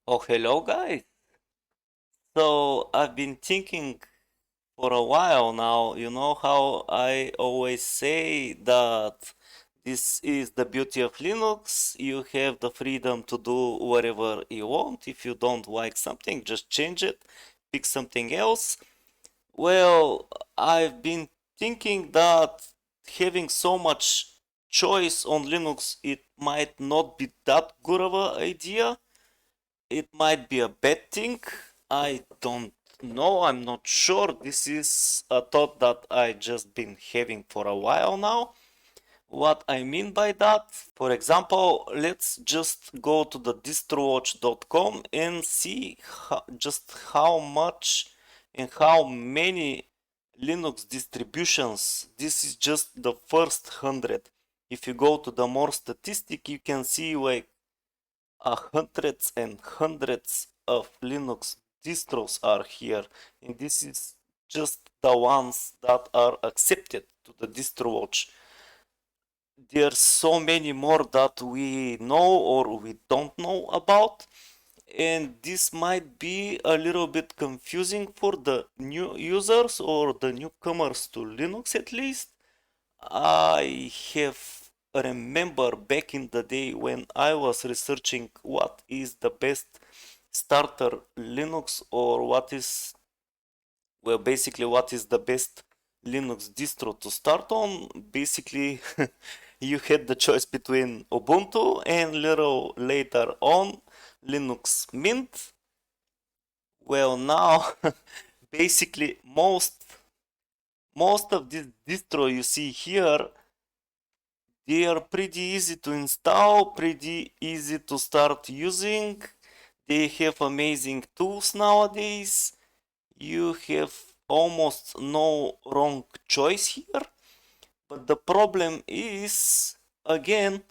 Oh, hello, guys. So, I've been thinking for a while now, you know how I always say that this is the beauty of Linux. You have the freedom to do whatever you want. If you don't like something, just change it, pick something else. Well, I've been thinking that having so much choice on Linux, it might not be that good of an idea. It might be a bad thing. I don't know. I'm not sure. This is a thought that I just been having for a while now. What I mean by that, for example, let's just go to the distrowatch.com and see just how much and how many Linux distributions. This is just the first 100. If you go to the more statistic, you can see like hundreds and hundreds of Linux distros are here, and this is just the ones that are accepted to the DistroWatch. There's so many more that we know or we don't know about, and this might be a little bit confusing for the new users or the newcomers to Linux at least. I have remember back in the day when I was researching what is the best starter Linux or what is, well, basically what is the best Linux distro to start on. Basically, you had the choice between Ubuntu and little later on Linux Mint. Well, now basically most of this distro you see here, they are pretty easy to install, pretty easy to start using. They have amazing tools nowadays. You have almost no wrong choice here. But the problem is, again,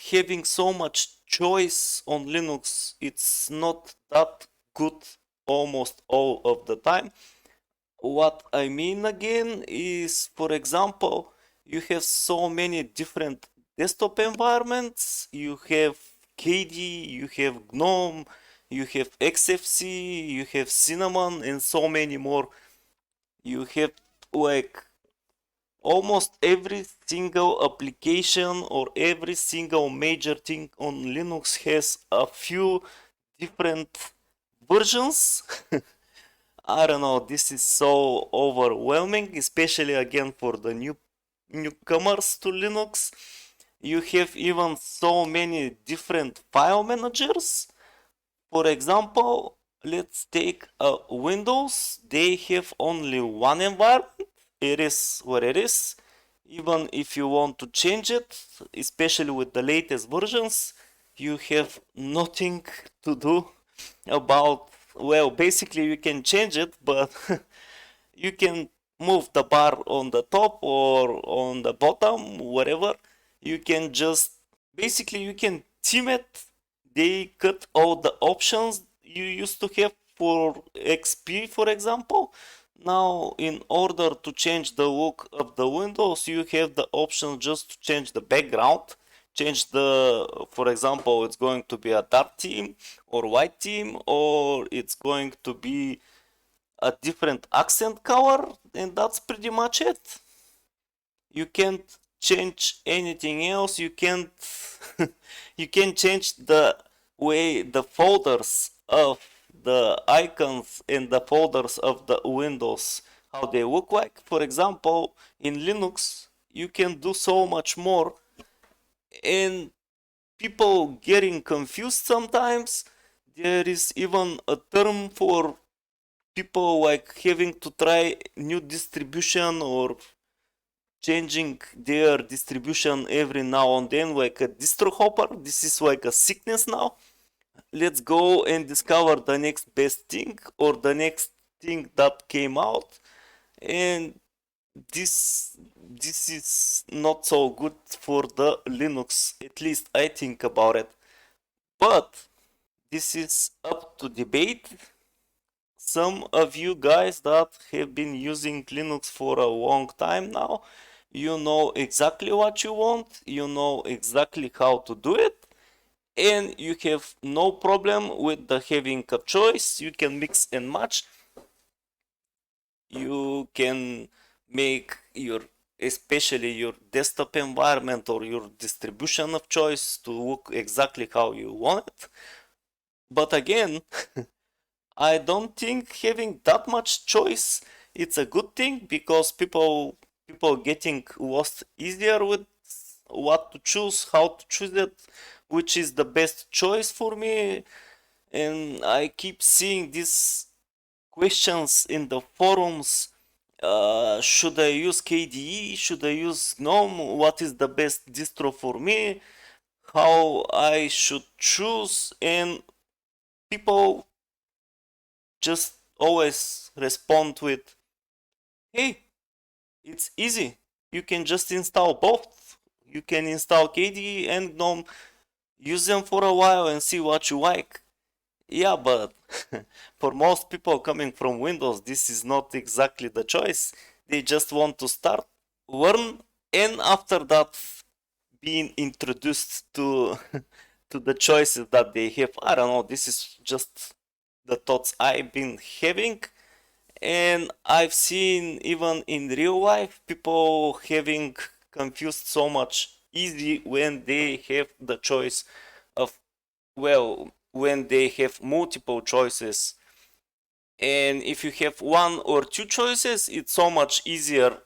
having so much choice on Linux, it's not that good almost all of the time. What I mean again is, for example, you have so many different desktop environments. You have KDE, you have GNOME, you have XFC, you have Cinnamon, and so many more. You have like almost every single application or every single major thing on Linux has a few different versions. I don't know, this is so overwhelming, especially again for the newcomers to Linux. You have even so many different file managers. For example, let's take Windows. They have only one environment. It is what it is. Even if you want to change it, especially with the latest versions, you have nothing to do about, well, basically you can change it, but you can move the bar on the top or on the bottom, whatever. You can just, basically you can theme it. They cut all the options you used to have for XP, for example. Now, in order to change the look of the windows, you have the option just to change the background, change the, for example, it's going to be a dark theme or white theme, or it's going to be a different accent color, and that's pretty much it. You can't change anything else. You can't you can change the way the folders of the icons and the folders of the windows, how they look like. For example, in Linux you can do so much more, and people getting confused sometimes. There is even a term for people like having to try new distribution or changing their distribution every now and then, like a distro hopper. This is like a sickness now. Let's go and discover the next best thing or the next thing that came out, and this is not so good for the Linux, at least I think about it. But this is up to debate. Some of you guys that have been using Linux for a long time now, you know exactly what you want, you know exactly how to do it, and you have no problem with the having a choice. You can mix and match. You can make your, especially your desktop environment or your distribution of choice to look exactly how you want it. But again, I don't think having that much choice it's a good thing, because people getting lost easier with what to choose, how to choose it, which is the best choice for me. And I keep seeing these questions in the forums. Should I use KDE? Should I use GNOME? What is the best distro for me? How I should choose? And people just always respond with, hey, it's easy. You can just install both. You can install KDE and GNOME, use them for a while and see what you like. Yeah, but for most people coming from Windows, this is not exactly the choice. They just want to start, learn, and after that, being introduced to to the choices that they have. I don't know. This is just the thoughts I've been having, and I've seen even in real life people having confused so much easy when they have the choice of, well, when they have multiple choices. And if you have one or two choices, it's so much easier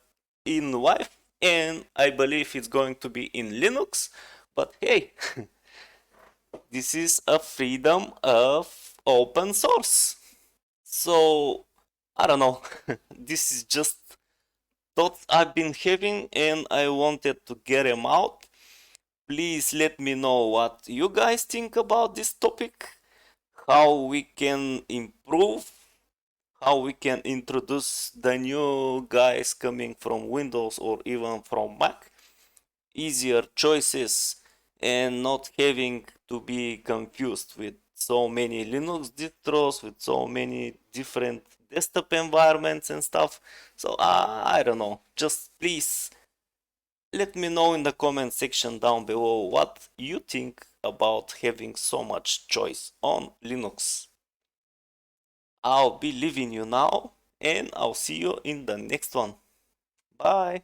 in life, and I believe it's going to be in Linux. But hey, this is a freedom of open source. So I don't know. This is just thoughts I've been having and I wanted to get them out. Please let me know what you guys think about this topic, how we can improve, how we can introduce the new guys coming from Windows or even from Mac, easier choices, and not having to be confused with so many Linux distros, with so many different desktop environments and stuff. So I don't know, just please let me know in the comment section down below what you think about having so much choice on Linux. I'll be leaving you now, and I'll see you in the next one. Bye!